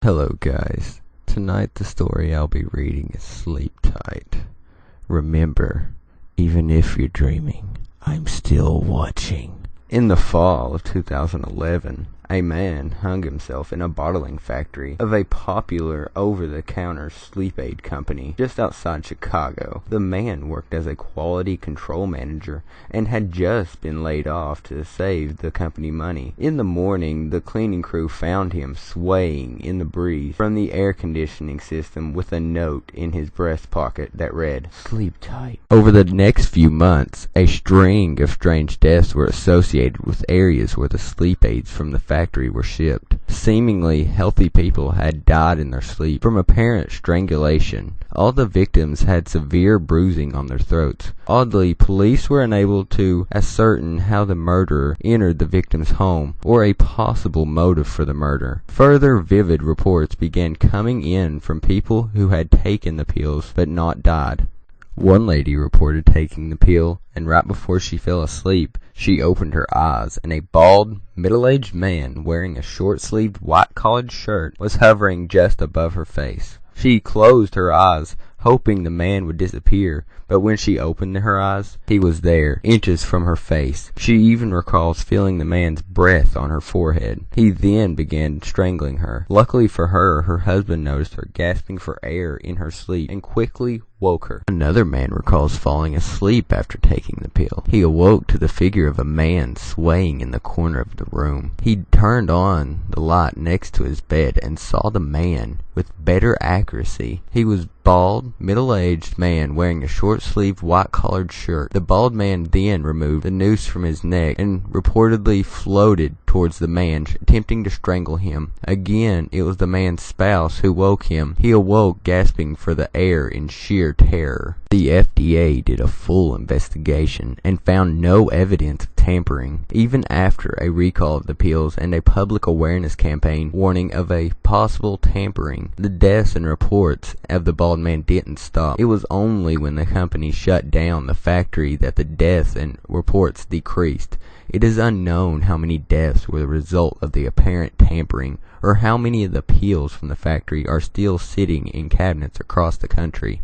Hello guys, tonight the story I'll be reading is Sleep Tight. Remember, even if you're dreaming, I'm still watching. In the fall of 2011, a man hung himself in a bottling factory of a popular over-the-counter sleep aid company just outside Chicago. The man worked as a quality control manager and had just been laid off to save the company money. In the morning, the cleaning crew found him swaying in the breeze from the air conditioning system with a note in his breast pocket that read, "Sleep tight." Over the next few months, a string of strange deaths were associated with areas where the sleep aids from the factory were shipped. Seemingly healthy people had died in their sleep from apparent strangulation. All the victims had severe bruising on their throats. Oddly, police were unable to ascertain how the murderer entered the victim's home or a possible motive for the murder. Further vivid reports began coming in from people who had taken the pills but not died. One lady reported taking the pill, and right before she fell asleep, she opened her eyes, and a bald, middle-aged man wearing a short-sleeved white-collared shirt was hovering just above her face. She closed her eyes, hoping the man would disappear, but when she opened her eyes, he was there, inches from her face. She even recalls feeling the man's breath on her forehead. He then began strangling her. Luckily for her, her husband noticed her gasping for air in her sleep and quickly woke her. Another man recalls falling asleep after taking the pill. He awoke to the figure of a man swaying in the corner of the room. He turned on the light next to his bed and saw the man with better accuracy. He was bald, middle-aged man wearing a short-sleeved white-collared shirt. The bald man then removed the noose from his neck and reportedly floated towards the man, attempting to strangle him. Again, it was the man's spouse who woke him. He awoke gasping for the air in sheer terror. The FDA did a full investigation and found no evidence of tampering, even after a recall of the pills and a public awareness campaign warning of a possible tampering. The deaths and reports of the bald man didn't stop. It was only when the company shut down the factory that the deaths and reports decreased. It is unknown how many deaths were the result of the apparent tampering, or how many of the pills from the factory are still sitting in cabinets across the country.